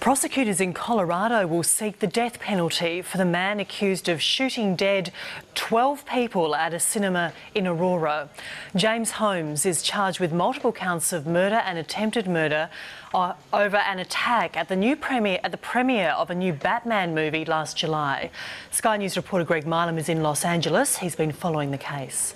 Prosecutors in Colorado will seek the death penalty for the man accused of shooting dead 12 people at a cinema in Aurora. James Holmes is charged with multiple counts of murder and attempted murder over an attack at the premiere of a new Batman movie last July. Sky News reporter Greg Milam is in Los Angeles. He's been following the case.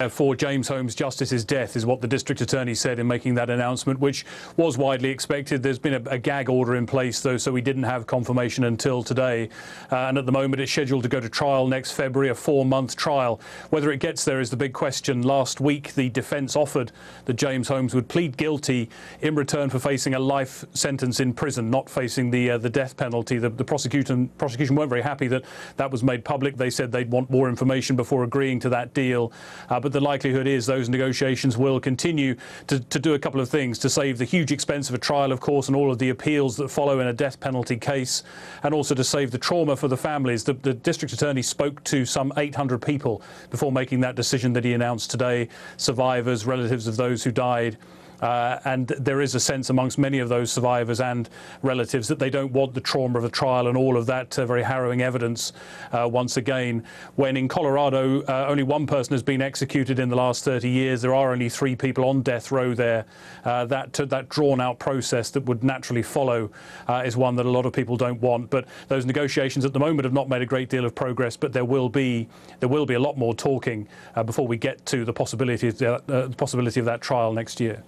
For James Holmes, justice's death is what the district attorney said in making that announcement, which was widely expected. There's been a gag order in place, though, so we didn't have confirmation until today. And at the moment, it's scheduled to go to trial next February, a 4-month trial. Whether it gets there is the big question. Last week, the defence offered that James Holmes would plead guilty in return for facing a life sentence in prison, not facing the death penalty. The prosecution weren't very happy that that was made public. They said they'd want more information before agreeing to that deal. But the likelihood is those negotiations will continue to do a couple of things: to save the huge expense of a trial, of course, and all of the appeals that follow in a death penalty case, and also to save the trauma for the families. The district attorney spoke to some 800 people before making that decision that he announced today: survivors, relatives of those who died. And there is a sense amongst many of those survivors and relatives that they don't want the trauma of a trial and all of that very harrowing evidence once again. When in Colorado only one person has been executed in the last 30 years, there are only 3 people on death row there. That drawn-out process that would naturally follow is one that a lot of people don't want. But those negotiations at the moment have not made a great deal of progress. But there will be a lot more talking before we get to the possibility of that trial next year.